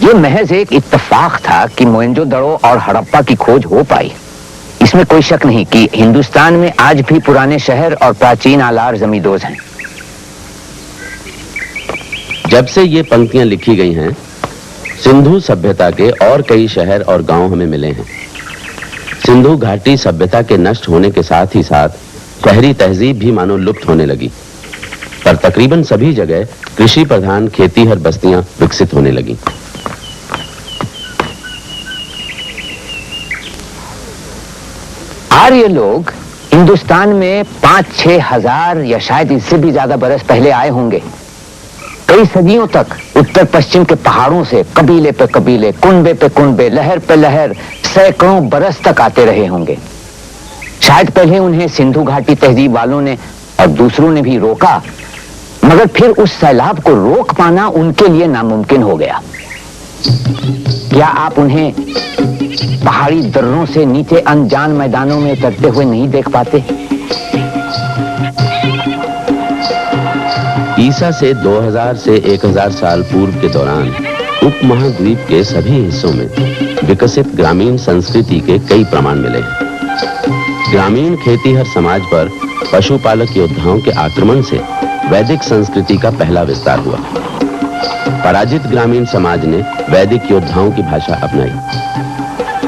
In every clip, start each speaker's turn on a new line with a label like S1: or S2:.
S1: ये महज एक इत्तेफाक था कि मोहनजोदड़ो और हड़प्पा की खोज हो पाई। इसमें कोई शक नहीं कि हिंदुस्तान में आज भी पुराने शहर और प्राचीन आलार जमींदोज हैं।
S2: जब से ये पंक्तियां लिखी गई हैं, सिंधु सभ्यता के और कई शहर और गांव हमें मिले हैं। सिंधु घाटी सभ्यता के नष्ट होने के साथ ही साथ शहरी तहजीब भी मानो लुप्त होने लगी, पर तकरीबन सभी जगह कृषि प्रधान खेतीहर बस्तियां विकसित होने लगी।
S1: आर्य लोग हिंदुस्तान में 5-6 हजार या शायद इससे भी ज्यादा बरस पहले आए होंगे। कई सदियों तक उत्तर पश्चिम के पहाड़ों से कबीले पे कबीले, कुनबे पे कुनबे, लहर पे लहर सैकड़ों बरस तक आते रहे होंगे। शायद पहले उन्हें सिंधु घाटी तहजीब वालों ने और दूसरों ने भी रोका, मगर फिर उस सैलाब को रोक पाना उनके लिए नामुमकिन हो गया। क्या आप उन्हें पहाड़ी दर्रों से नीचे अनजान मैदानों में उतरते हुए नहीं देख पाते?
S2: ईसा से 2000 से 1000 साल पूर्व के दौरान उपमहाद्वीप के सभी हिस्सों में विकसित ग्रामीण संस्कृति के कई प्रमाण मिले हैं। ग्रामीण खेतीहर समाज पर पशुपालक योद्धाओं के आक्रमण से वैदिक संस्कृति का पहला विस्तार हुआ। पराजित ग्रामीण समाज ने वैदिक योद्धाओं की भाषा अपनाई।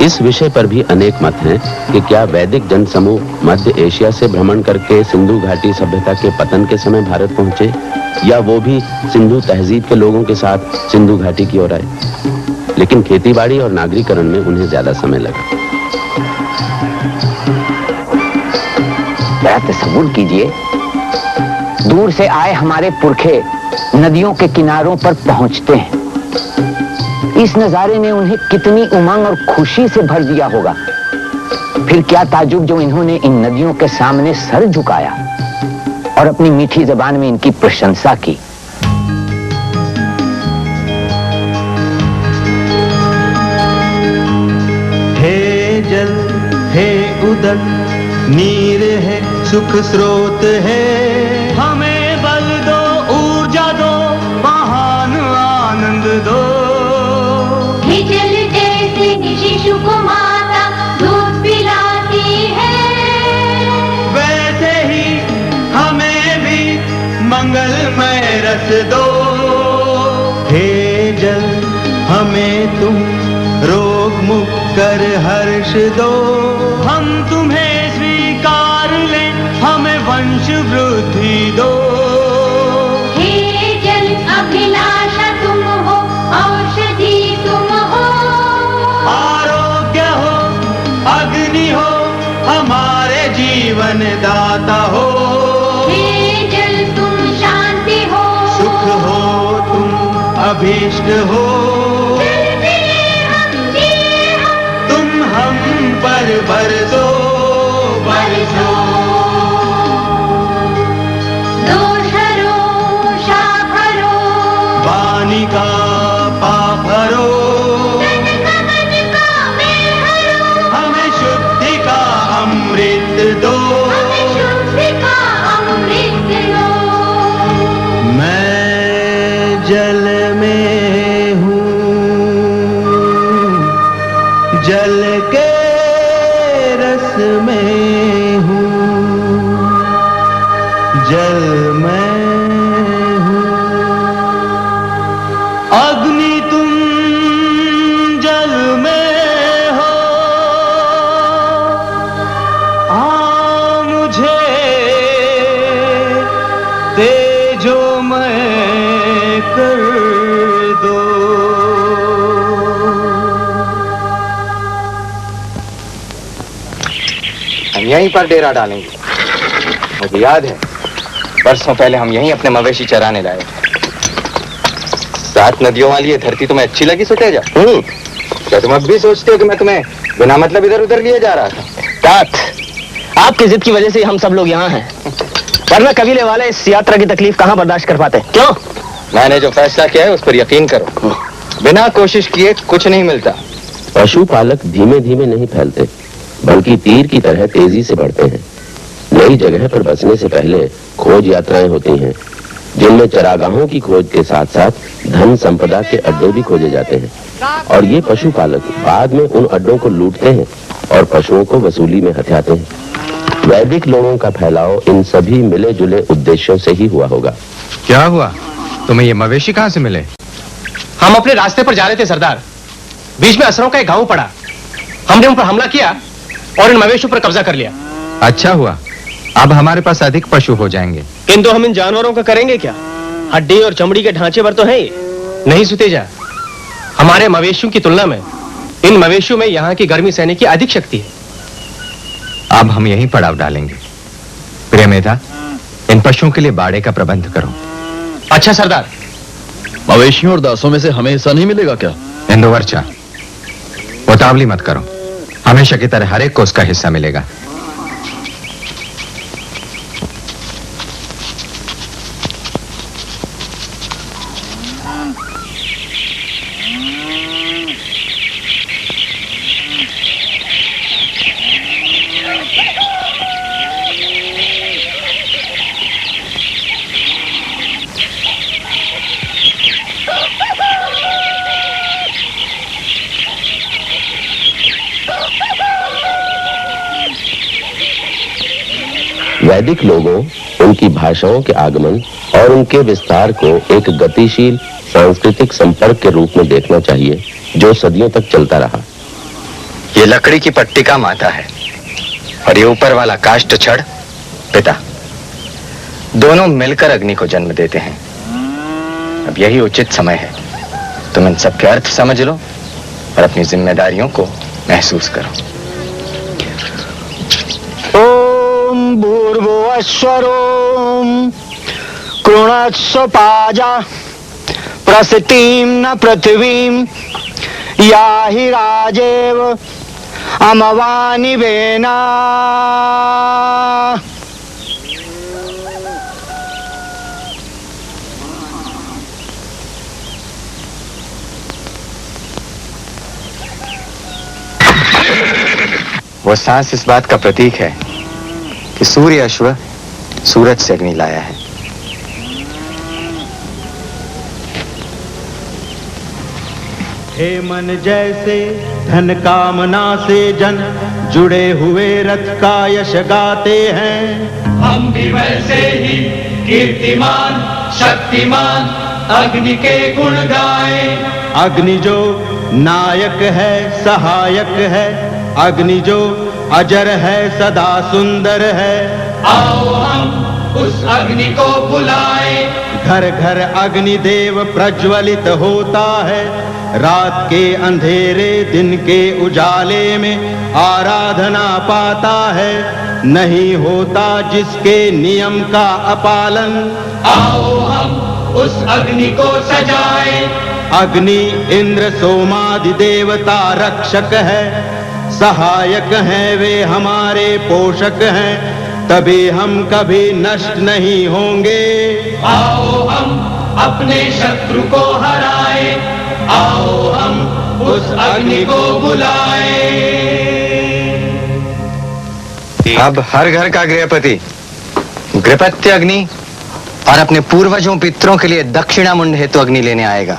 S2: इस विषय पर भी अनेक मत हैं कि क्या वैदिक जनसमूह मध्य एशिया से भ्रमण करके सिंधु घाटी सभ्यता के पतन के समय भारत पहुंचे, या वो भी सिंधु तहजीब के लोगों के साथ सिंधु घाटी की ओर आए। लेकिन खेतीबाड़ी और नागरीकरण में उन्हें ज्यादा समय लगा।
S1: जरा तसव्वुर कीजिए, दूर से आए हमारे पुरखे नदियों के किनारों पर पहुंचते हैं। इस नजारे ने उन्हें कितनी उमंग और खुशी से भर दिया होगा। फिर क्या ताजुब जो इन्होंने इन नदियों के सामने सर झुकाया और अपनी मीठी जबान में इनकी प्रशंसा की।
S3: हे जल, हे उदक, नीर है, सुख स्रोत है, हमें बल दो, ऊर्जा दो, महान आनंद दो।
S4: हे जल जैसे शिशु को माता दूध पिलाती है,
S3: वैसे ही हमें भी मंगलमय रस दो। हे जल, हमें तुम रोग मुक्त कर हर्ष दो, हम तुम्हें स्वीकार लें, हमें वंश वृद्धि दो।
S4: हे जल अभिलाषा तुम हो, औषधि तुम हो,
S3: आरोग्य हो, अग्नि हो, हमारे जीवन दाता हो।
S4: हे जल तुम शांति हो,
S3: सुख हो, तुम अभीष्ट हो, तुम हम पर बरसो बरसो।
S4: दोषरो शाखरो,
S3: वाणी का पाप हरो,
S4: गगन का मेहरो,
S3: हमें शुद्धि का अमृत दो।
S4: हमें शुद्धि का अमृत दो।
S3: मैं जल में हूँ, जल के रस में हूँ, जल में हूँ। अग्नि तुम जल में हो, आ मुझे तेजोमय कर दो।
S5: हम यहीं पर डेरा डालेंगे। मुझे याद है, बरसों पहले हम यहीं अपने मवेशी चराने लाए थे। 7 नदियों वाली ये धरती तुम्हें अच्छी लगी सुतेजा? क्या तुम अब भी सोचते हो कि मैं तुम्हें बिना मतलब इधर उधर लिए जा रहा था?
S6: तात, आपकी जिद की वजह से हम सब लोग यहाँ हैं, वरना कबीले वाले इस यात्रा की तकलीफ कहाँ बर्दाश्त कर पाते? क्यों?
S5: मैंने जो फैसला किया है उस पर यकीन करो। बिना कोशिश किए कुछ नहीं मिलता।
S2: पशुपालक धीमे धीमे नहीं फैलते, बल्कि तीर की तरह तेजी से बढ़ते हैं। नई जगह पर बसने से पहले खोज यात्राएं होती हैं, जिनमें चरागाहों की खोज के साथ साथ धन संपदा के अड्डे भी खोजे जाते हैं। और ये पशुपालक बाद में उन अड्डों को लूटते हैं और पशुओं को वसूली में हथियाते हैं। वैदिक लोगों का फैलाव इन सभी मिले जुले उद्देश्यों से ही हुआ होगा।
S5: क्या हुआ? तुम्हें ये मवेशी कहाँ से मिले?
S6: हम अपने रास्ते पर जा रहे थे सरदार, बीच में असरों का एक गांव पड़ा। हमने उन पर हमला किया और इन मवेशियों पर कब्जा कर लिया।
S5: अच्छा हुआ, अब हमारे पास अधिक पशु हो जाएंगे।
S6: किंतु हम इन जानवरों का करेंगे क्या? हड्डी और चमड़ी के ढांचे पर तो है ये। नहीं सुतेजा, हमारे मवेशियों की तुलना में इन मवेशियों में यहाँ की गर्मी सहने की अधिक शक्ति है।
S5: अब हम यहीं पड़ाव डालेंगे। प्रियमेधा, इन पशुओं के लिए बाड़े का प्रबंध करो।
S6: अच्छा सरदार।
S7: मवेशियों और दासों में से हमें हिस्सा नहीं मिलेगा क्या?
S5: इंदुवर्चा, उतावली मत करो, हमेशा की तरह हर एक को उसका हिस्सा मिलेगा।
S2: वैदिक लोगों उनकी भाषाओं के आगमन और उनके विस्तार को एक गतिशील सांस्कृतिक संपर्क के रूप में देखना चाहिए जो सदियों तक चलता रहा।
S5: ये लकड़ी की पट्टिका माता है और ये ऊपर वाला काष्ठ छड़ पिता। दोनों मिलकर अग्नि को जन्म देते हैं। अब यही उचित समय है, तुम इन सब के अर्थ समझ लो और अपनी जिम्मेदारियों को महसूस करो।
S6: ओम भूर्भुवस्वरोम कृणत्स्व पाजा प्रसितिम न पृथ्वीम याहि राजेव अमवानि वेना।
S5: वो सांस इस बात का प्रतीक है कि सूर्य अश्व सूरज से अग्नि लाया है।
S3: हे मन जैसे धन कामना से जन जुड़े हुए रथ का यश गाते हैं, हम भी वैसे ही कीर्तिमान शक्तिमान अग्नि के गुण गाए। अग्नि जो नायक है सहायक है, अग्नि जो अजर है सदा सुंदर है, आओ हम उस अग्नि को बुलाए। घर घर अग्नि देव प्रज्वलित होता है, रात के अंधेरे दिन के उजाले में आराधना पाता है। नहीं होता जिसके नियम का अपालन, आओ हम उस अग्नि को सजाए। अग्नि इंद्र सोमादि देवता रक्षक है, सहायक हैं वे हमारे पोषक हैं, तभी हम कभी नष्ट नहीं होंगे। आओ हम अपने शत्रु को हराए, आओ हम उस अग्नि को बुलाए।
S5: अब हर घर का गृहपति गृहपत्य अग्नि और अपने पूर्वजों पितरों के लिए दक्षिणामुंड हेतु अग्नि लेने आएगा।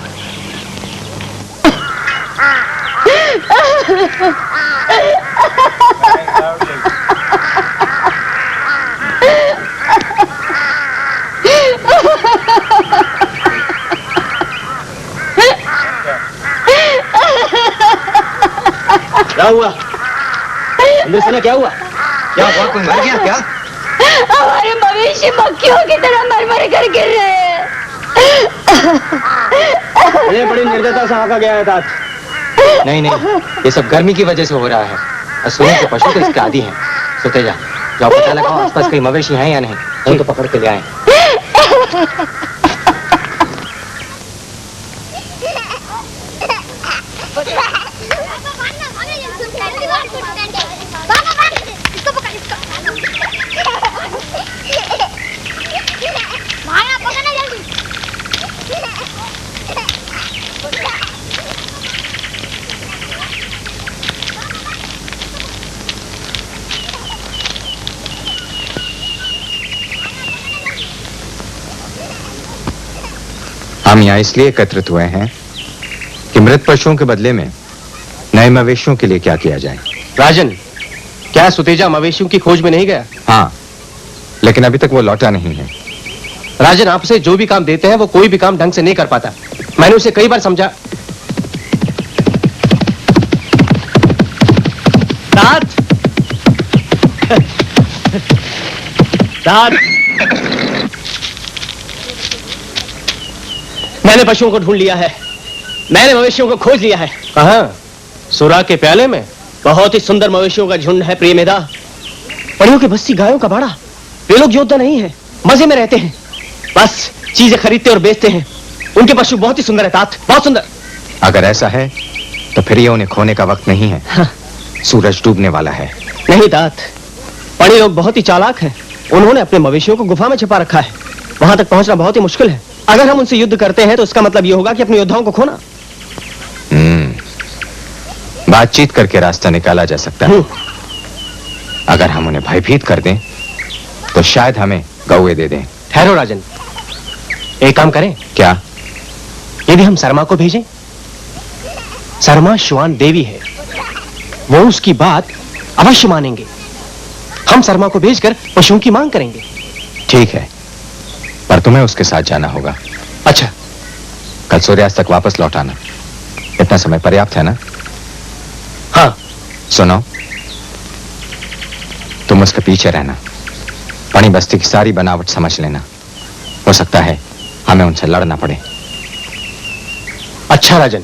S6: क्या हुआ इंद्रसेना, क्या हुआ?
S5: क्या हुआ? कोई मर गया क्या?
S4: हमारे मवेशी मक्खियों की तरह मर कर गिर रहे हैं।
S6: ये बड़ी निर्दयता से आका गया है तात।
S5: नहीं नहीं, ये सब गर्मी की वजह से हो रहा है। असुरों के पशु तो इसके आदी हैं। सोते जाओ पता लगाओ आसपास कहीं मवेशी हैं या नहीं तो पकड़ के ले आए।
S8: हम यहाँ इसलिए एकत्रित हुए हैं
S5: कि मृत पशुओं के बदले में नए मवेशियों के लिए क्या किया जाए।
S6: राजन, क्या सुतेजा मवेशियों की खोज में नहीं गया?
S5: हाँ, लेकिन अभी तक वो लौटा नहीं है।
S6: राजन, आपसे जो भी काम देते हैं वो कोई भी काम ढंग से नहीं कर पाता। मैंने उसे कई बार समझा। दाद! दाद! मैंने पशुओं को ढूंढ लिया है, मैंने मवेशियों को खोज लिया है। कहाँ? सुरा के प्याले में बहुत ही सुंदर मवेशियों का झुंड है प्रिय मेधा। परियों की बस्ती, गायों का बाड़ा। वे लोग योद्धा नहीं है, मजे में रहते हैं, बस चीजें खरीदते और बेचते हैं। उनके पशु बहुत ही सुंदर है तात, बहुत सुंदर।
S5: अगर ऐसा है तो फिर ये उन्हें खोने का वक्त नहीं है।
S6: हाँ।
S5: सूरज डूबने वाला है।
S6: नहीं तात, पड़ी लोग बहुत ही चालाक हैं। उन्होंने अपने मवेशियों को गुफा में छिपा रखा है। वहां तक पहुंचना बहुत ही मुश्किल है। अगर हम उनसे युद्ध करते हैं तो इसका मतलब यह होगा कि अपने योद्धाओं को खोना।
S5: बातचीत करके रास्ता निकाला जा सकता है। अगर हम उन्हें भयभीत कर दें तो शायद हमें गौए दे दें।
S6: ठहरो राजन, एक काम करें
S5: क्या?
S6: यदि हम शर्मा को भेजें? शर्मा श्वान देवी है, वो उसकी बात अवश्य मानेंगे। हम शर्मा को भेजकर पशुओं की मांग करेंगे।
S5: ठीक है, पर तुम्हें उसके साथ जाना होगा।
S6: अच्छा।
S5: कल सूर्यास्त तक वापस लौट आना। इतना समय पर्याप्त है ना?
S6: हाँ।
S5: सुनो, तुम उसके पीछे रहना, पणी बस्ती की सारी बनावट समझ लेना। हो सकता है हमें उनसे लड़ना पड़े।
S6: अच्छा राजन।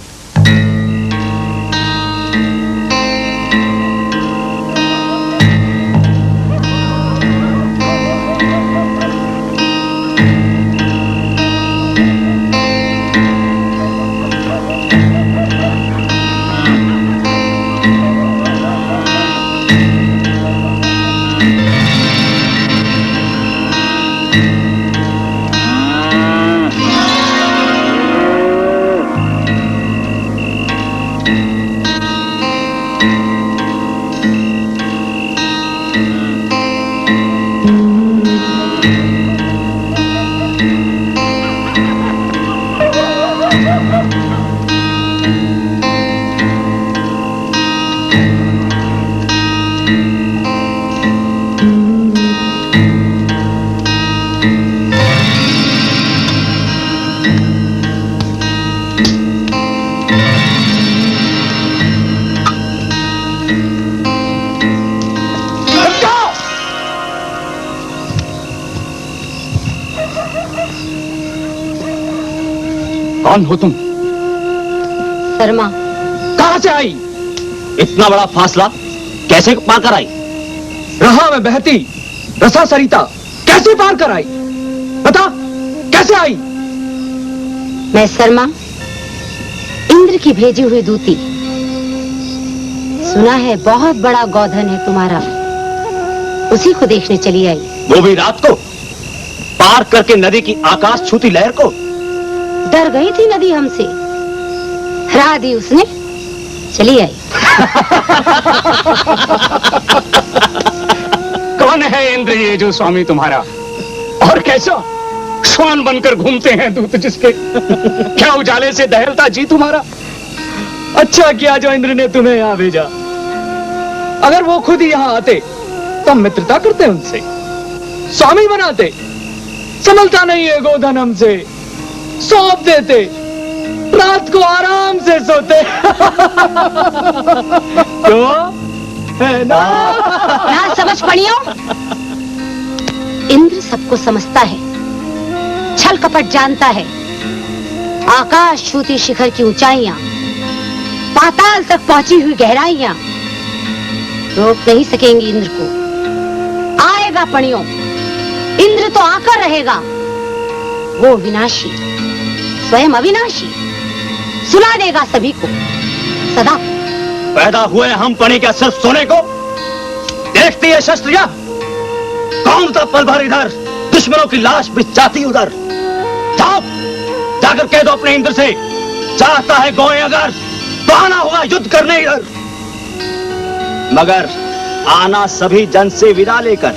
S7: कौन हो तुम?
S4: शर्मा।
S7: कहां से आई?
S6: इतना बड़ा फासला कैसे पार कर आई?
S7: रहा में बहती रसा सरिता कैसे पार कर आई? बता, कैसे आई?
S4: मैं शर्मा, इंद्र की भेजी हुई दूती। सुना है बहुत बड़ा गौधन है तुम्हारा, उसी को देखने चली आई।
S6: वो भी रात को, पार करके नदी की आकाश छूती लहर को।
S4: डर गई थी नदी हमसे, हरा दी उसने, चली आई।
S8: कौन है इंद्र ये जो स्वामी तुम्हारा, और कैसा श्वान बनकर घूमते हैं दूत जिसके? क्या उजाले से दहलता जी तुम्हारा?
S7: अच्छा किया जो इंद्र ने तुम्हें यहाँ भेजा। अगर वो खुद ही यहाँ आते तो मित्रता करते उनसे, स्वामी बनाते। संभलता नहीं है गोधन हमसे, सौंप देते, रात को आराम से सोते। तो है ना?
S4: ना समझ पड़ियो। इंद्र सबको समझता है, छल कपट जानता है। आकाश छूती शिखर की ऊंचाइयां, पाताल तक पहुंची हुई गहराइयां रोक नहीं सकेंगी इंद्र को। आएगा पणियों, इंद्र तो आकर रहेगा। वो विनाशी, स्वयं अविनाशी, सुला देगा सभी को सदा।
S6: पैदा हुए हम पणी क्या सिर्फ सोने को? देखती है शस्त्रिया, कौन सा पल भर इधर दुश्मनों की लाश बिछाती उधर। जाओ, जाकर कह दो अपने इंद्र से, चाहता है गोए अगर तो आना होगा युद्ध करने इधर। मगर आना सभी जन से विदा लेकर,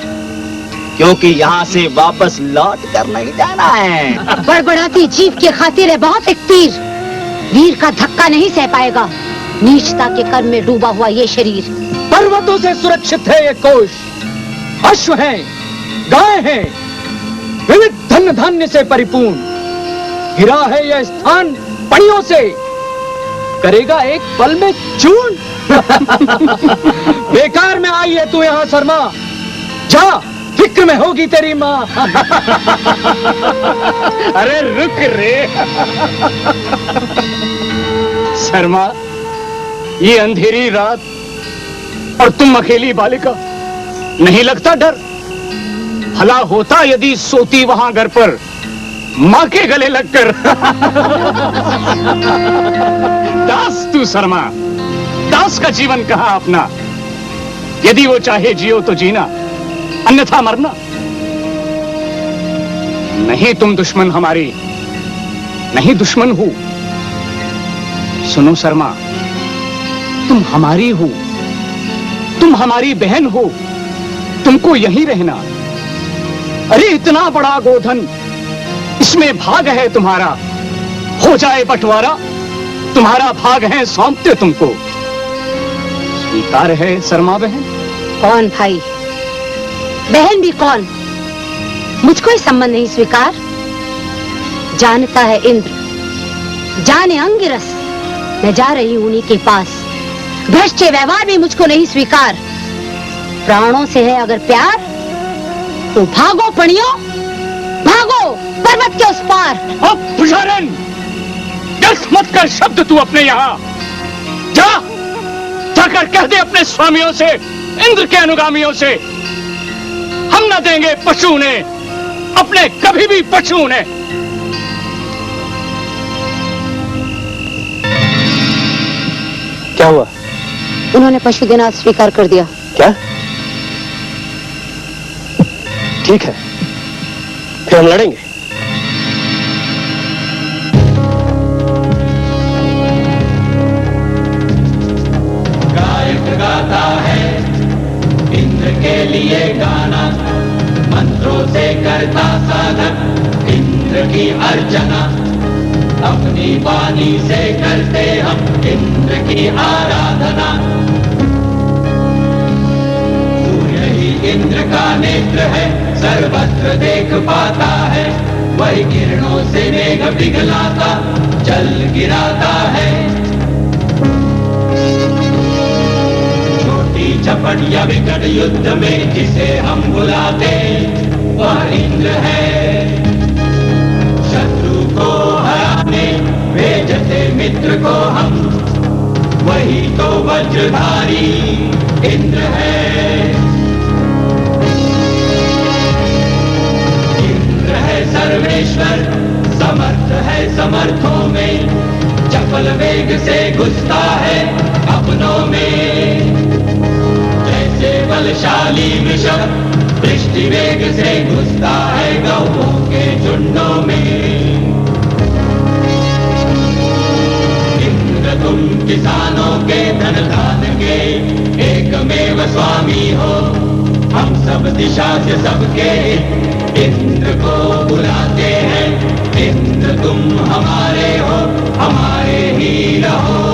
S6: क्योंकि यहाँ से वापस लौट कर नहीं जाना है।
S4: बड़बड़ाती जीव के खातिर है बहुत एक तीर, वीर का धक्का नहीं सह पाएगा नीचता के कर्म में डूबा हुआ ये शरीर।
S7: पर्वतों से सुरक्षित है ये कोश, अश्व हैं, गाय हैं, विविध धन धान्य से परिपूर्ण। गिरा है यह स्थान पणियों से, करेगा एक पल में चूर्ण। बेकार में आई है तू यहाँ शर्मा, जा फिक्र में होगी तेरी माँ।
S8: अरे रुक रे शर्मा, ये अंधेरी रात और तुम अकेली बालिका, नहीं लगता डर? भला होता यदि सोती वहां घर पर मां के गले लगकर। दास तू शर्मा, दास का जीवन कहां अपना? यदि वो चाहे जियो तो जीना, अन्यथा मरना। नहीं तुम दुश्मन हमारी, नहीं दुश्मन हो। सुनो शर्मा, तुम हमारी हो, तुम हमारी बहन हो, तुमको यहीं रहना। अरे इतना बड़ा गोधन, इसमें भाग है तुम्हारा, हो जाए बंटवारा, तुम्हारा भाग है सौंपते तुमको। स्वीकार है शर्मा बहन?
S4: कौन भाई, बहन भी कौन, मुझको ही संबंध नहीं स्वीकार। जानता है इंद्र, जाने अंगिरस, मैं जा रही हूं उन्हीं के पास। भ्रष्ट व्यवहार भी मुझको नहीं स्वीकार। प्राणों से है अगर प्यार तो भागो पणियों, भागो पर्वत के उस पार।
S8: अब पुजारन, व्यर्थ मत कर शब्द तू अपने यहाँ। जा, जाकर कह दे अपने स्वामियों से, इंद्र के अनुगामियों से, हम न देंगे पशु ने, अपने कभी भी पशु ने।
S5: क्या हुआ?
S4: उन्होंने पशु देना स्वीकार कर दिया।
S5: क्या? ठीक है, फिर हम लड़ेंगे।
S3: गायक गाता है इंद्र के लिए गाना, मंत्रों से करता साधक इंद्र की अर्चना। अपनी वाणी से करते हम इंद्र की आराधना। सूर्य ही इंद्र का नेत्र है, सर्वत्र देख पाता है। वही किरणों से मेघ पिघलाता, जल गिराता है। छोटी चपट या विकट युद्ध में जिसे हम बुलाते, वह इंद्र है। शत्रु को हराने भेजते मित्र को हम, वही तो वज्रधारी इंद्र है। इंद्र है सर्वेश्वर, समर्थ है समर्थों में। चपल वेग से घुसता है अपनों में। जैसे बलशाली वृषभ दृष्टि वेग से घुसता है गौओं के झुंडों में। इंद्र तुम किसानों के धन धान के एकमेव स्वामी हो। हम सब दिशा से सबके इंद्र को बुलाते हैं। इंद्र तुम हमारे हो, हमारे ही रहो।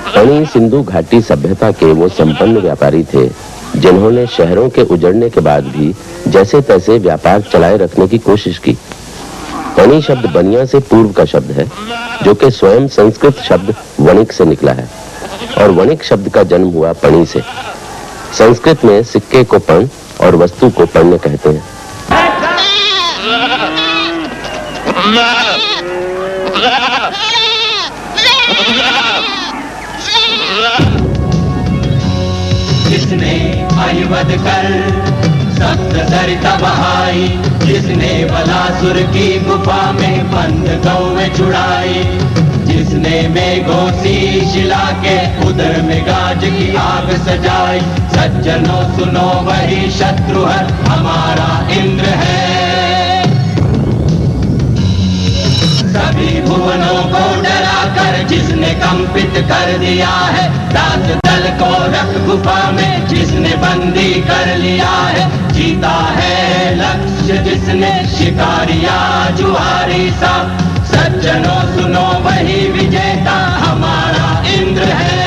S2: पणी सिंधु घाटी सभ्यता के वो संपन्न व्यापारी थे जिन्होंने शहरों के उजड़ने के बाद भी जैसे तैसे व्यापार चलाए रखने की कोशिश की। पणी शब्द बनिया से पूर्व का शब्द है, जो कि स्वयं संस्कृत शब्द वणिक से निकला है। और वणिक शब्द का जन्म हुआ पणी से। संस्कृत में सिक्के को पण और वस्तु को पण्य कहते हैं।
S3: जिसने आयुवद कर सप्त सरिता बहाई, जिसने बलासुर की गुफा में बंद गौवें छुड़ाई, जिसने मेघोसी शिला के उदर में गाज की आग सजाई, सज्जनों सुनो वही शत्रुहर हमारा इंद्र है। सभी भुवनों को डरा कर जिसने कंपित कर दिया है, दास दल को रख गुफा में जिसने बंदी कर लिया है, जीता है लक्ष्य जिसने शिकारिया जुआरी सा, सज्जनों सुनो वही विजेता हमारा इंद्र है।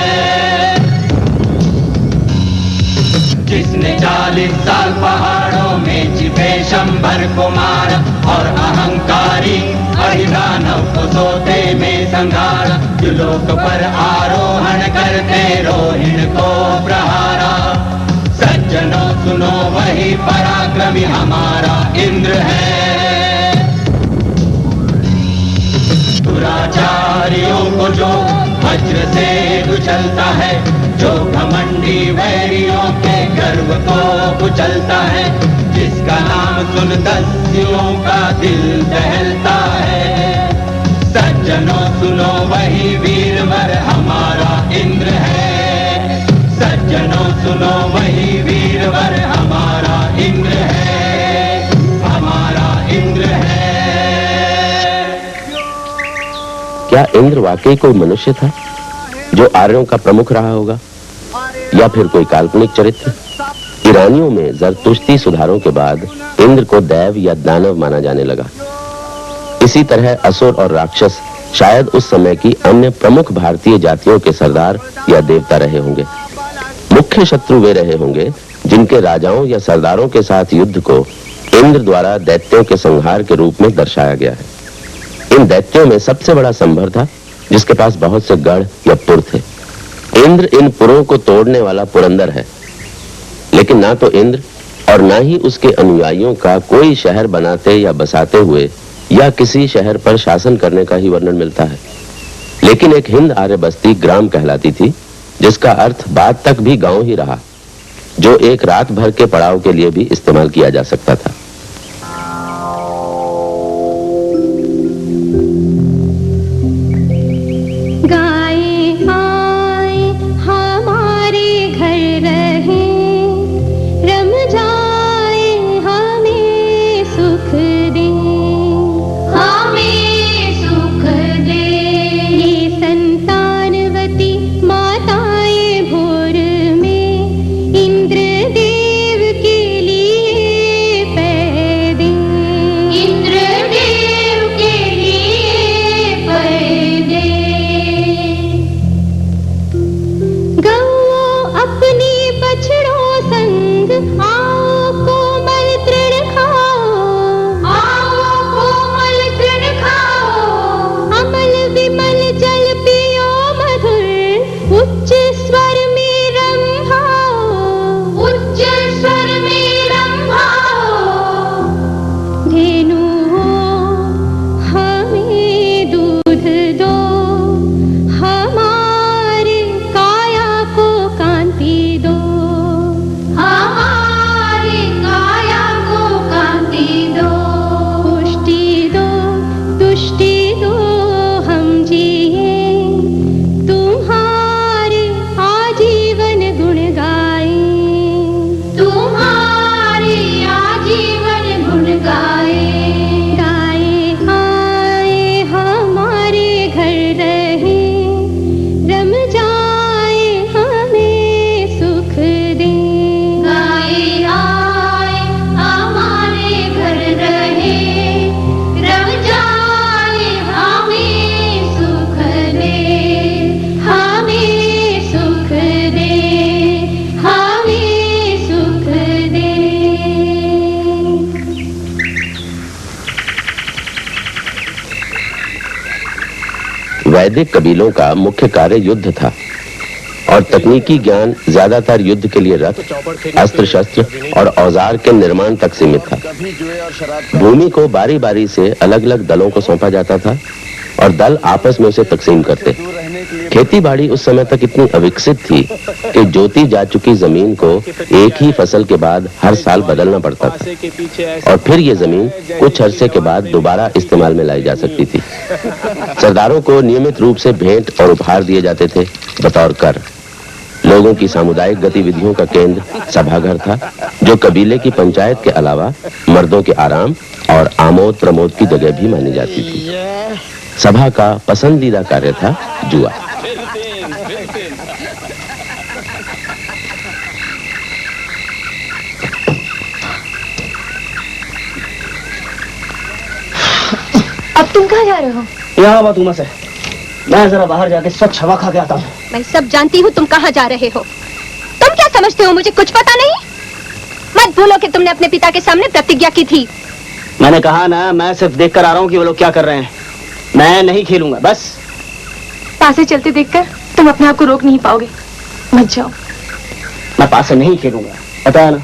S3: जिसने 40 साल पहाड़ों में छिपे शंबर को मारा और अहंकारी अहिदानव को सोते में संघारा, जुलोक पर आरोहण करते रोहिण को प्रहारा, सज्जनों सुनो वही पराक्रमी हमारा इंद्र है। दुराचारियों को जो वज्र से कुचलता है, जो घमंडी वैरियों के गर्व को कुचलता है, जिसका नाम सुन दस्युओं का दिल दहलता है, सज्जनों सुनो वही वीरवर हमारा इंद्र है। सज्जनों सुनो वही वीरवर हमारा इंद्र है, हमारा इंद्र है।
S2: क्या इंद्र वाकई कोई मनुष्य था जो आर्यों का प्रमुख रहा होगा, या फिर कोई काल्पनिक चरित्र? ईरानियों में जरतुश्ती सुधारों के बाद इंद्र को दैव या दानव माना जाने लगा। इसी तरह असुर और राक्षस शायद उस समय की अन्य प्रमुख भारतीय जातियों के सरदार या देवता रहे होंगे। मुख्य शत्रु वे रहे होंगे जिनके राजाओं या सरदारों के साथ युद्ध को इंद्र द्वारा दैत्यों के संहार के रूप में दर्शाया गया है। इन दैत्यों में सबसे बड़ा संभर था जिसके पास बहुत से गढ़ या पुर थे। इंद्र इन पुरों को तोड़ने वाला पुरंदर है, लेकिन ना तो इंद्र और ना ही उसके अनुयायियों का कोई शहर बनाते या बसाते हुए या किसी शहर पर शासन करने का ही वर्णन मिलता है। लेकिन एक हिंद आर्य बस्ती ग्राम कहलाती थी, जिसका अर्थ बाद तक भी गांव ही रहा, जो एक रात भर के पड़ाव के लिए भी इस्तेमाल किया जा सकता था। वैदिक कबीलों का मुख्य कार्य युद्ध था और तकनीकी ज्ञान ज्यादातर युद्ध के लिए रथ, अस्त्र शस्त्र और औजार के निर्माण तक सीमित था। भूमि को बारी बारी से अलग अलग दलों को सौंपा जाता था और दल आपस में उसे तकसीम करते। खेती बाड़ी उस समय तक इतनी अविकसित थी कि जोती जा चुकी जमीन को एक ही फसल के बाद हर साल बदलना पड़ता था और फिर ये जमीन कुछ अरसे के बाद दोबारा इस्तेमाल में लाई जा सकती थी। सरदारों को नियमित रूप से भेंट और उपहार दिए जाते थे बतौर कर। लोगों की सामुदायिक गतिविधियों का केंद्र सभाघर था, जो कबीले की पंचायत के अलावा मर्दों के आराम और आमोद प्रमोद की जगह भी मानी जाती थी। सभा का पसंदीदा कार्य था जुआ।
S9: अब तुम कहाँ जा रहे हो?
S6: यहाँ बातूमा से मैं जरा बाहर जाके स्वच्छ हवा खा के आता हूँ।
S9: मैं सब जानती हूँ तुम कहाँ जा रहे हो। तुम क्या समझते हो मुझे कुछ पता नहीं? मत भूलो कि तुमने अपने पिता के सामने प्रतिज्ञा की थी।
S6: मैंने कहा ना, मैं सिर्फ देख कर आ रहा हूँ कि वो लोग क्या कर रहे हैं। मैं नहीं खेलूंगा बस।
S9: पास से चलते देखकर तुम अपने आप को रोक नहीं पाओगे। मत जाओ।
S6: मैं पास से नहीं खेलूंगा, पता है ना।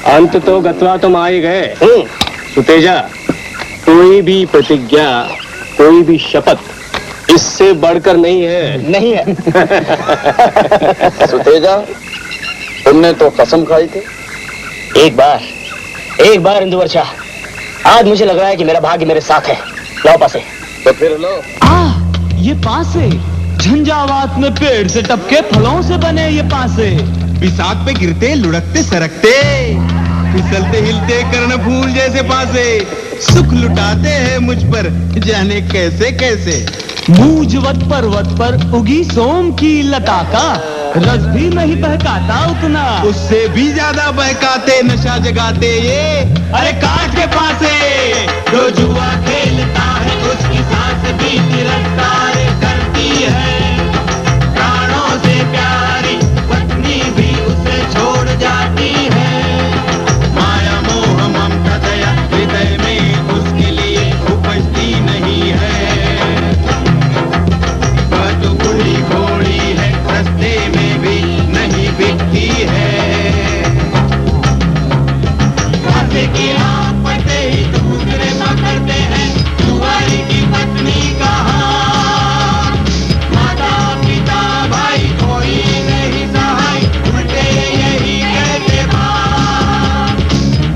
S6: अंत तो गत्वा तुम आ ही गए। सुतेजा, कोई भी प्रतिज्ञा, कोई भी शपथ इससे बढ़कर नहीं है। नहीं है।
S5: सुतेजा, तुमने तो कसम खाई थी।
S6: एक बार इंदुवर्षा, आज मुझे लग रहा है कि मेरा भाग्य मेरे साथ है। लो पासे।
S5: तो फिर लो।
S3: ये पासे झंझावात में पेड़ से टपके फलों से बने ये पासे, बिसात पे गिरते लुढ़कते सरकते, फिसलते हिलते कर्ण फूल जैसे पासे, सुख लुटाते हैं मुझ पर जाने कैसे कैसे। मूंजवत पर्वत पर उगी सोम की लता का रस भी नहीं बहकाता उतना, उससे भी ज्यादा बहकाते नशा जगाते ये। अरे काट के पासे जो जुआ खेलता है उसकी सांस भी तिरस्कार करती है। प्राणों से प्यारी पत्नी भी उसे छोड़ जाती है। माया मोह ममता दया हृदय में उसके लिए उपजती नहीं है। वह तो बूढ़ी घोड़ी है, रस्ते में भी नहीं बिकती है। फांसे की आग पड़ते ही दूसरे पकड़ते हैं जुआरी की पत्नी का हाथ। माता पिता भाई कोई नहीं सहाय, उल्टे यही कहते बात।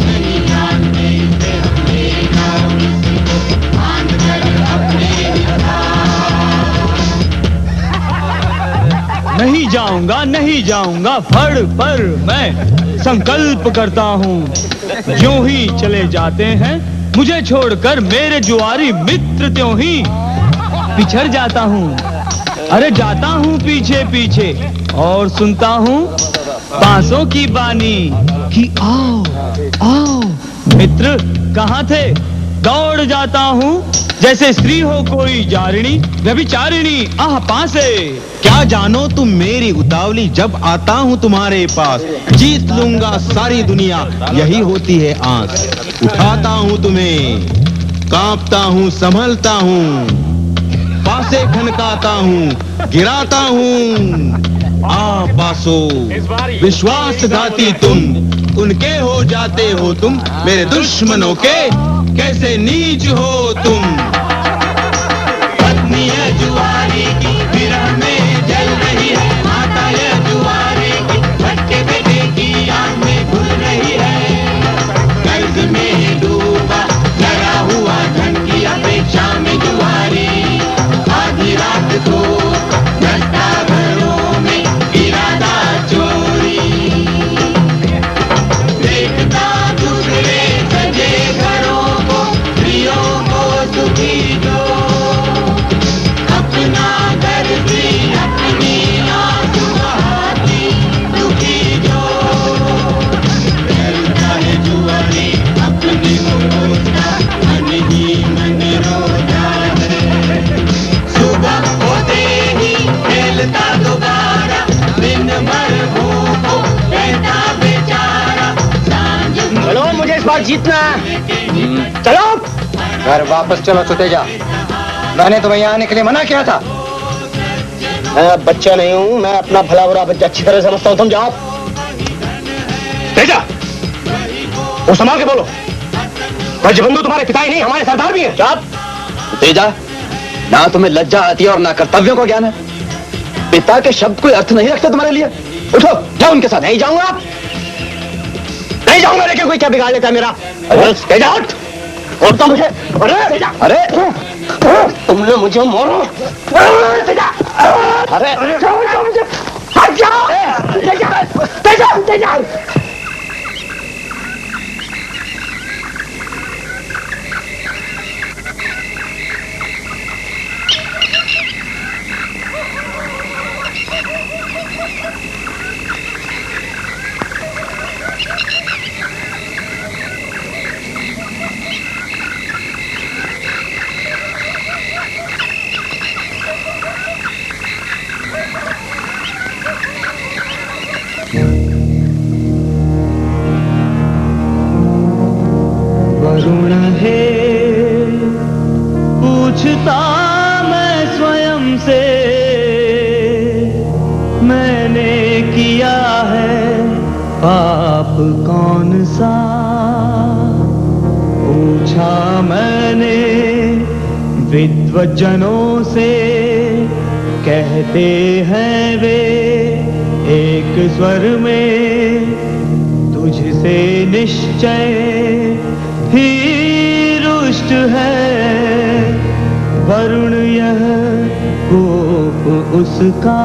S3: नहीं जानते इसे हमने बांध कर अपने ही नहीं जाऊंगा फड़ पर मैं संकल्प करता हूँ। जो ही चले जाते हैं मुझे छोड़कर मेरे जुआरी मित्र, त्यों ही पिछड़ जाता हूँ। अरे जाता हूँ पीछे पीछे और सुनता हूँ बांसों की बानी कि आओ आओ मित्र कहाँ थे। दौड़ जाता हूँ जैसे स्त्री हो कोई जारिणी व्यभिचारिणी आह पासे। क्या जानो तुम मेरी उतावली, जब आता हूँ तुम्हारे पास जीत लूंगा सारी दुनिया, यही होती है आस। उठाता हूँ तुम्हें, कांपता हूँ संभलता हूँ, पासे खनकाता हूँ गिराता हूँ। आ पासो विश्वासघाती तुम, उनके हो जाते हो तुम, मेरे दुश्मनों के कैसे नीच हो तुम। पत्नी है जुआरी की विरह में जल रही है, माता है जुआरी की भटके बेटे की आंख में घुल रही है। कर्ज में डूबा लगा हुआ धन की अपेक्षा में जुआरी, आधी रात को घटता घरों में इरादा चोरी। देखता दूसरे सजे घरों को, स्त्रियों को सुखी जो, अपना घर भी अपनी आंसू बहाती दुखी जो। खेलता है जुआरी अपनी मौत का, मन ही मन रोता है। सुबह होते ही खेलता दोबारा, दिन भर भूखो रहता बेचारा। सांझ
S6: चलो मुझे इस बार जीतना है। चलो
S5: घर वापस चलो सुतेजा। मैंने तुम्हें यहाँ आने के लिए मना किया था।
S6: मैं अब बच्चा नहीं हूँ, मैं अपना भला बुरा बच्चा अच्छी तरह समझता हूँ, समझा आप? तेजा, वो संभाल के बोलो। ब्रजबंधु तुम्हारे पिता ही नहीं, हमारे सरदार भी हैं।
S5: चुप। तेजा, ना तुम्हें लज्जा आती है और ना कर्तव्यों का ज्ञान है। पिता के शब्द कोई अर्थ नहीं रखते तुम्हारे लिए। उठो, जाओ उनके साथ। नहीं जाऊंगा, नहीं जाऊंगा। लेकिन कोई क्या बिगाड़ लेता है मेरा? तेजा उठ, और तो मुझे। अरे तुमने मुझे मारो। अरे हट जाओ। तेजा
S3: वरुण है पूछता मैं स्वयं से, मैंने किया है पाप कौन सा? पूछा मैंने विद्वज्जनों से, कहते हैं वे एक स्वर में, तुझसे निश्चय ही रुष्ट है वरुण, यह कोप उसका।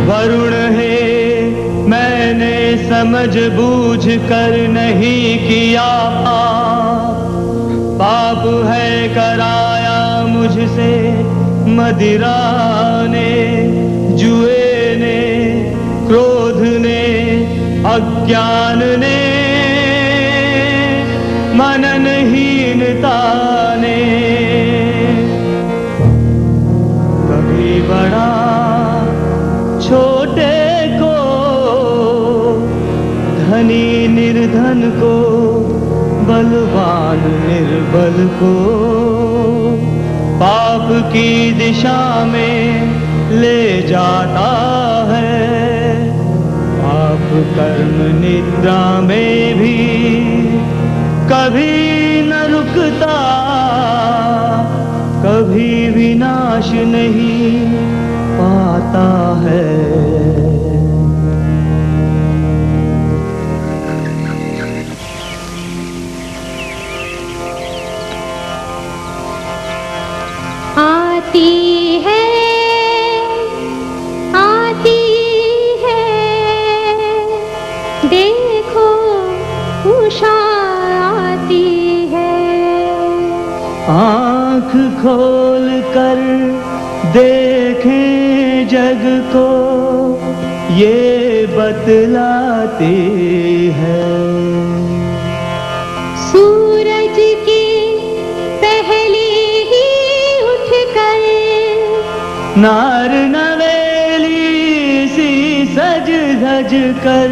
S3: वरुण है मैंने समझ बूझ कर नहीं किया, पाप है कराया मुझसे मदिरा ने, जुए ने, क्रोध ने, अज्ञान ने, मननहीनता ने। कभी बड़ा छोटे को, धनी निर्धन को, बलवान निर्बल को, पाप की दिशा में ले जाता है। पाप कर्म निद्रा में भी कभी न रुकता, कभी विनाश नहीं पाता है।
S9: आती है, आती है, देखो उषा आती है।
S3: आँख खोल कर देखें जग को, ये बतलाती है।
S9: सूरज की पहली ही उठकर,
S3: नार नवेली सी सज धज कर,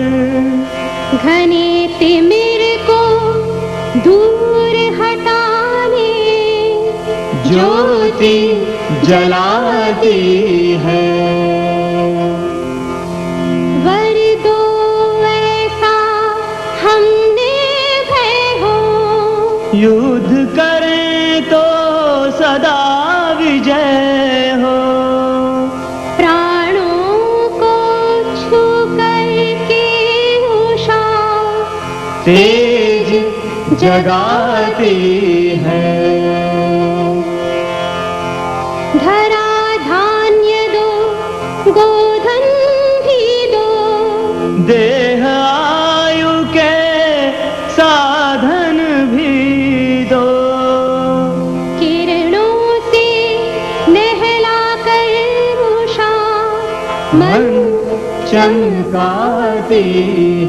S9: घने तिमिर को दूर हटाने
S3: ज्योति जलाती है।
S9: वर दो ऐसा हमने भय हो,
S3: युद्ध करें तो सदा विजय हो।
S9: प्राणों को छू करके उषा
S3: तेज जगाती है।
S9: धरा धान्य दो, गोधन भी दो,
S3: देह आयु के साधन भी दो।
S9: किरणों से नहला कर उषा मन
S3: चमकाती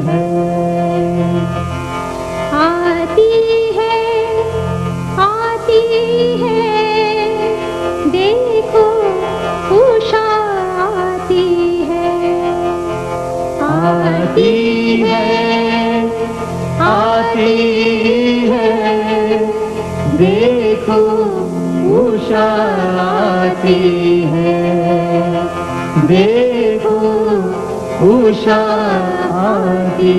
S3: है।
S9: आती है, देखो उषा आती है। आती है,
S3: आती है, देखो उषा आती है, देखो उषा आती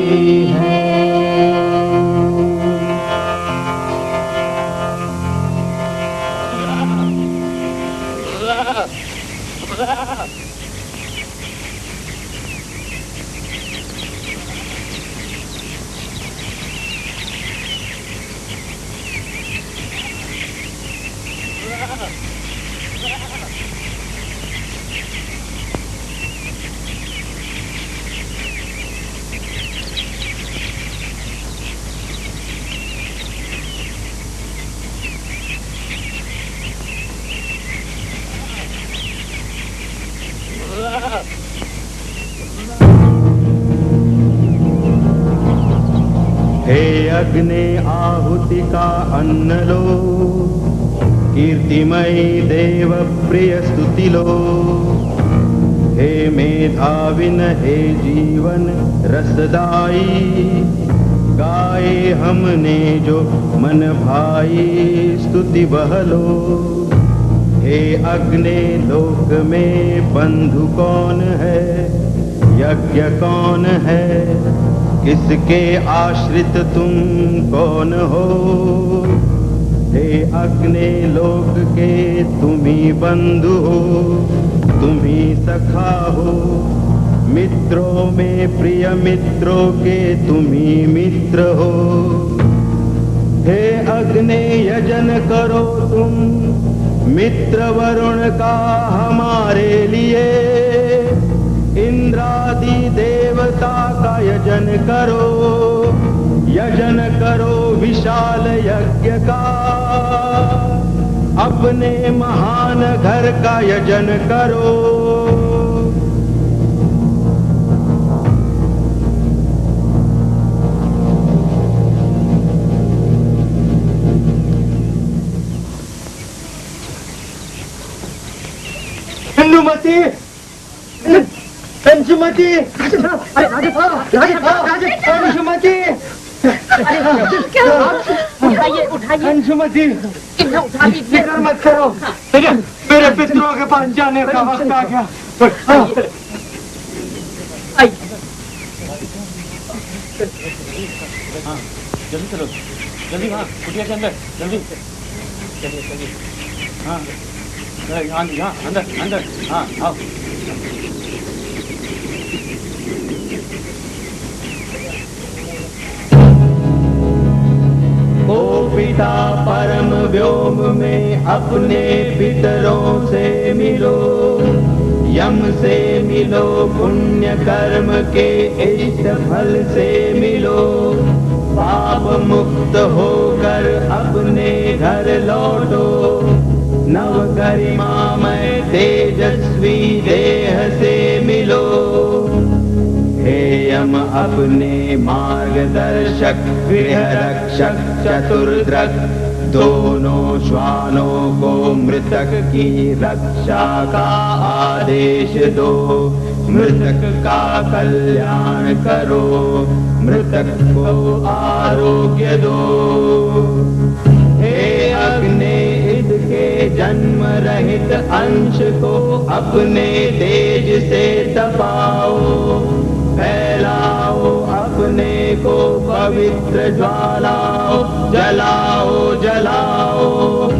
S3: है। हे अग्नि आहुति का अन्न लो, कीर्तिमयी देव प्रिय स्तुति लो। हे मेधाविन हे जीवन रसदाई, गाए हमने जो मन भाई स्तुति बहलो। हे अग्नि लोक में बंधु कौन है, यज्ञ कौन है, किसके आश्रित तुम कौन हो। हे अग्नि लोक के तुम ही बंधु हो, तुम ही सखा हो, मित्रों में प्रिय मित्रों के तुम ही मित्र हो। हे अग्नि यजन करो तुम मित्र वरुण का हमारे लिए, इंद्रादि देवता का यजन करो विशाल यज्ञ का, अपने महान घर का यजन करो। हिंदुमती, पंचमती, पंचमती,
S9: उठाइए उठाइए
S3: अंशुमती, फिक्र मत करो, मेरे पितरों के पास जाने का वक्त आ गया।
S6: जल्दी चलो, जल्दी, हाँ कुटिया के अंदर, जल्दी चलिए चलिए, हाँ यहाँ अंदर अंदर, हाँ आओ।
S3: ओ पिता परम व्योम में अपने पितरों से मिलो, यम से मिलो, पुण्य कर्म के इष्ट फल से मिलो। पाप मुक्त होकर अपने घर लौटो, नव गरिमामय तेजस्वी देह से मिलो। हे यम अपने मार्गदर्शक गृह रक्षक चतुर्द्रक, दोनों श्वानों को मृतक की रक्षा का आदेश दो। मृतक का कल्याण करो, मृतक को आरोग्य दो। हे अग्नि इसके जन्म रहित अंश को अपने तेज से तपाओ, फैलाओ अपने को पवित्र ज्वालाओ, जलाओ जलाओ।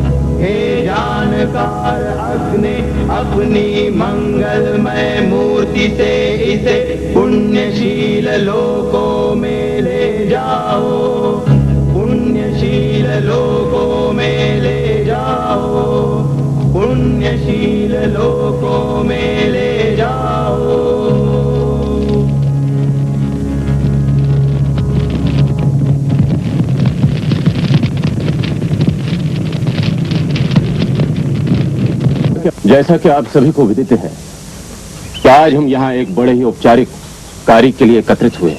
S3: हे जानकार अग्नि अपनी मंगलमय मूर्ति से इसे पुण्यशील लोकों में ले जाओ, पुण्यशील लोकों में ले जाओ, पुण्यशील लोकों में ले जाओ।
S10: जैसा कि आप सभी को विदित है कि आज हम यहाँ एक बड़े ही औपचारिक कार्य के लिए एकत्रित हुए।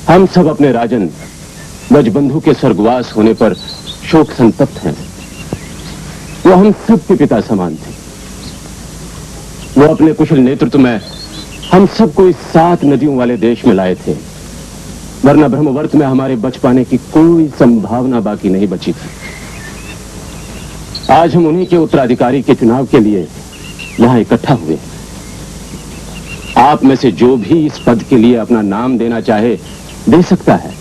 S10: हम सब अपने राजन ब्रजबंधु के स्वर्गवास होने पर शोक संतप्त हैं। वो हम सब के पिता समान थे। वो अपने कुशल नेतृत्व में हम सबको इस 7 नदियों वाले देश में लाए थे। वरना ब्रह्मवर्त में हमारे बच पाने की कोई संभावना बाकी नहीं बची थी। आज हम उन्हीं के उत्तराधिकारी के चुनाव के लिए यहां इकट्ठा हुए। आप में से जो भी इस पद के लिए अपना नाम देना चाहे दे सकता है,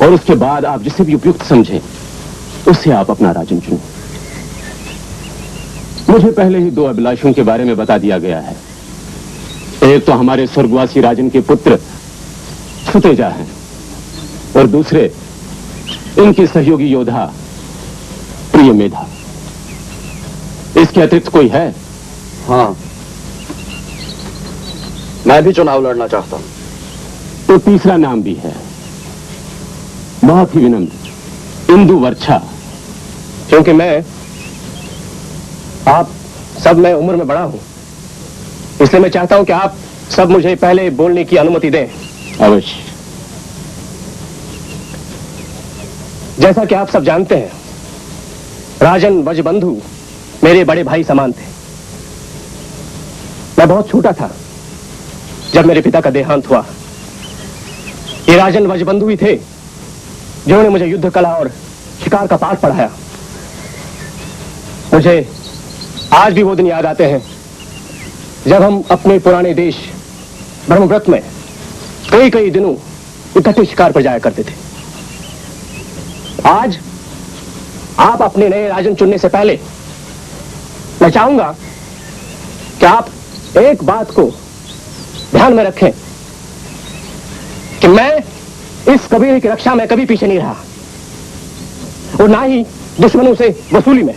S10: और उसके बाद आप जिसे भी उपयुक्त समझे उससे आप अपना राजन चुनें। मुझे पहले ही 2 अभिलाषों के बारे में बता दिया गया है। एक तो हमारे स्वर्गवासी राजन के पुत्र सुतेजा हैं, और दूसरे इनके सहयोगी योद्धा प्रिय मेधा। इसके अतिरिक्त कोई है?
S6: हाँ, मैं भी चुनाव लड़ना चाहता हूं।
S10: तो तीसरा नाम भी है, बहुत ही विनम्र, इंदु वर्षा।
S6: क्योंकि मैं आप सब में उम्र में बड़ा हूं, इसलिए मैं चाहता हूं कि आप सब मुझे पहले बोलने की अनुमति दें।
S10: अवश्य।
S6: जैसा कि आप सब जानते हैं, राजन वजबंधु मेरे बड़े भाई समान थे। मैं बहुत छोटा था जब मेरे पिता का देहांत हुआ। ये राजन वजबंधु ही थे जिन्होंने मुझे युद्ध कला और शिकार का पाठ पढ़ाया। मुझे आज भी वो दिन याद आते हैं जब हम अपने पुराने देश ब्रह्मव्रत में कई कई दिनों इकट्ठे शिकार पर जाया करते थे। आज आप अपने नए राजन चुनने से पहले मैं चाहूंगा कि आप एक बात को ध्यान में रखें कि मैं इस कबीले की रक्षा में कभी पीछे नहीं रहा, और ना ही दुश्मनों से वसूली में।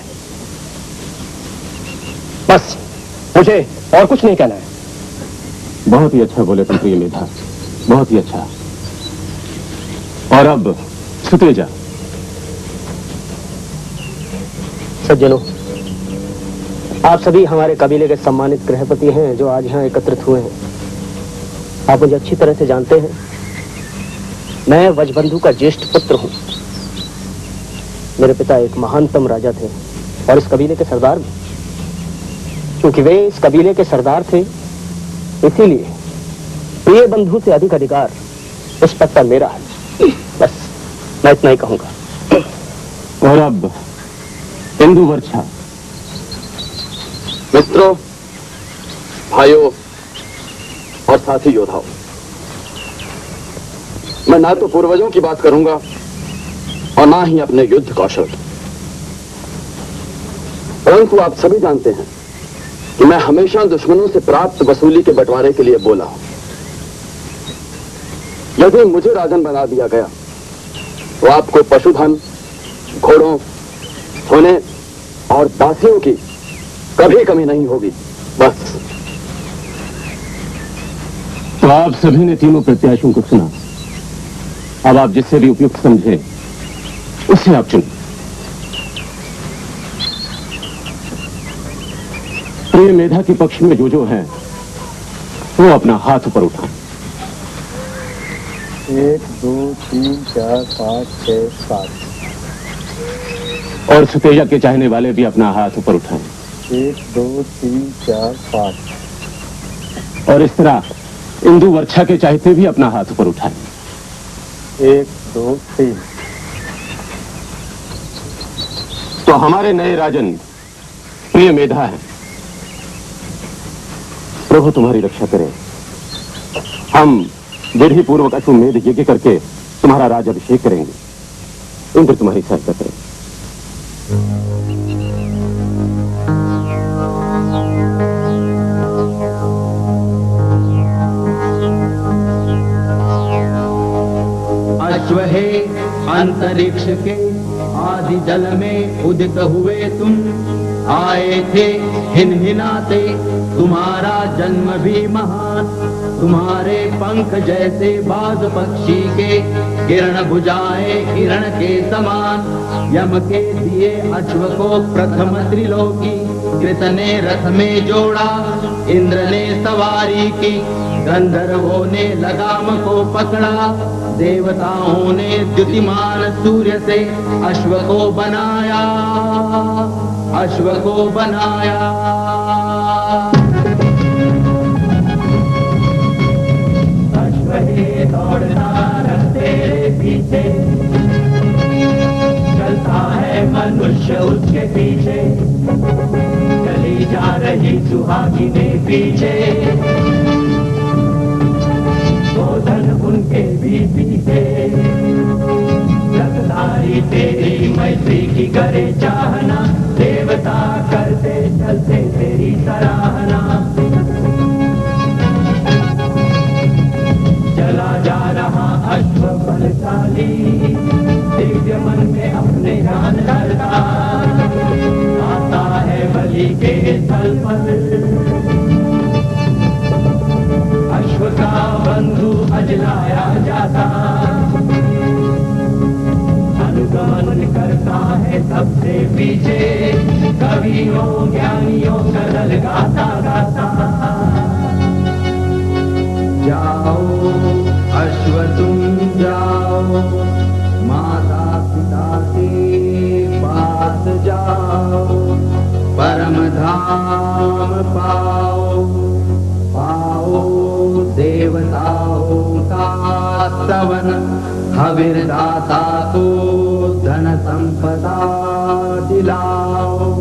S6: बस मुझे और कुछ नहीं कहना है।
S10: बहुत ही अच्छा बोले तुम प्रिय मेधा, बहुत ही अच्छा। और अब सुतेजा।
S6: सज्जनों, आप सभी हमारे कबीले के सम्मानित गृहपति हैं जो आज यहाँ एकत्रित हुए हैं। आप मुझे अच्छी तरह से जानते हैं, मैं वजबंधु का ज्येष्ठ पुत्र हूँ। मेरे पिता एक महानतम राजा थे और इस कबीले के सरदार भी। क्योंकि वे इस कबीले के सरदार थे, इसीलिए प्रिय बंधु से अधिक अधिकार इस पद पर मेरा है। बस मैं इतना ही कहूंगा।
S10: और अब इंदु वर्षा।
S2: मित्रों, भाइयों और साथी योद्धाओं, मैं ना तो पूर्वजों की बात करूंगा और ना ही अपने युद्ध कौशल, परंतु आप सभी जानते हैं कि मैं हमेशा दुश्मनों से प्राप्त वसूली के बंटवारे के लिए बोला हूं। यदि मुझे राजन बना दिया गया तो आपको पशुधन, घोड़ों, सोने और दासियों की कभी कमी नहीं होगी। बस।
S10: तो आप सभी ने तीनों प्रत्याशियों को सुना। अब आप जिससे भी उपयुक्त समझे उससे आप चुनें। प्रिय मेधा के पक्ष में जो है वो अपना हाथ ऊपर उठाएं।
S11: 1 2 3 4 5 6 7।
S10: और सुतेजा के चाहने वाले भी अपना हाथ ऊपर उठाएं।
S11: 1 2 3 4 5।
S10: और इस तरह इंदु वर्षा के चाहते भी अपना हाथ ऊपर उठाएं।
S11: 1 2 3।
S10: तो हमारे नए राजन प्रिय मेधा है। प्रभु तुम्हारी रक्षा करे। हम विधि पूर्वक अश्वमेध यज्ञ करके तुम्हारा राज अभिषेक करेंगे। इंद्र तुम्हारी सहायता करे।
S3: अश्व है अंतरिक्ष के आदि जल में उदित हुए तुम, आए थे हिनहिनाते तुम्हारा जन्म भी महान। तुम्हारे पंख जैसे बाज पक्षी के, किरण भुजाएं किरण के समान। यम के दिए अश्व को प्रथम त्रिलोकी, कृत ने रथ में जोड़ा, इंद्र ने सवारी की। गंधर्वों ने लगाम को पकड़ा, देवताओं ने द्युतिमान सूर्य से अश्व को बनाया, अश्व को बनाया। अश्व है सुहागिने पीछे, गोधन उनके भी पीछे, जगधारी तेरी मैत्री की करे चाहना, देवता करते चलते तेरी सराहना। चला जा रहा अश्व बलशाली, दिव्य मन में अपने ध्यान करता, आता है बलि के स्थल पर, अश्व का बंधु अजलाया जाता, अनुगमन करता है सबसे पीछे, कवियों ज्ञानियों का दल गाता गाता। जाओ अश्व तुम जाओ, माता पिता के पास जाओ, परम धाम पाओ, पाओ देवताओं का स्तवन, हविर दाता को धन संपदा दिलाओ।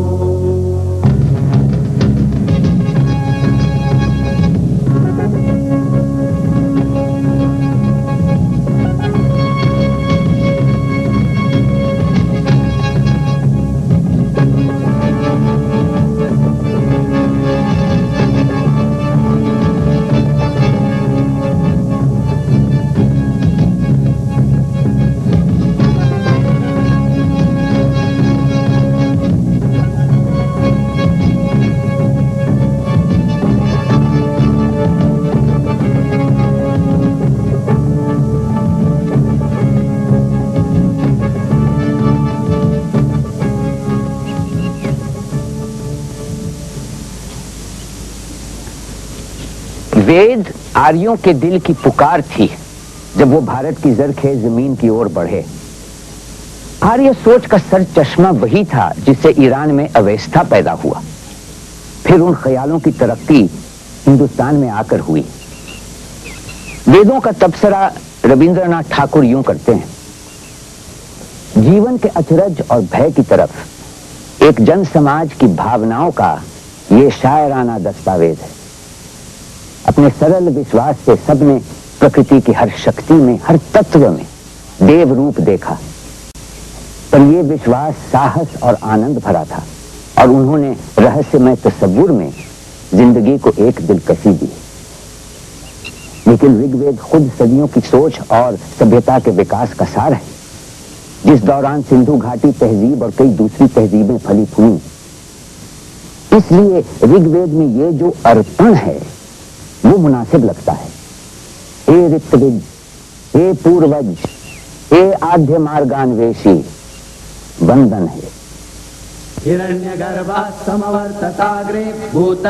S1: वेद आर्यों के दिल की पुकार थी जब वो भारत की जरखेज जमीन की ओर बढ़े। आर्य सोच का सर चश्मा वही था जिससे ईरान में अवस्था पैदा हुआ, फिर उन ख्यालों की तरक्की हिंदुस्तान में आकर हुई। वेदों का तबसरा रविंद्रनाथ ठाकुर यूं करते हैं, जीवन के अचरज और भय की तरफ एक जन समाज की भावनाओं का ये शायराना दस्तावेज है। अपने सरल विश्वास से सबने प्रकृति की हर शक्ति में, हर तत्व में देव रूप देखा, पर यह विश्वास साहस और आनंद भरा था और उन्होंने रहस्यमय तस्वुर में जिंदगी को एक दिलकशी दी। लेकिन ऋग्वेद खुद सदियों की सोच और सभ्यता के विकास का सार है, जिस दौरान सिंधु घाटी तहजीब और कई दूसरी तहजीबें फली फूली। इसलिए ऋग्वेद में ये जो अर्पण है वो मुनासिब लगता है। हे ऋत्विज, हे पूर्वज, हे आद्य मार्गान्वेषी, वंदन है।
S3: हिरण्यगर्भा समवर्तताग्रे भूत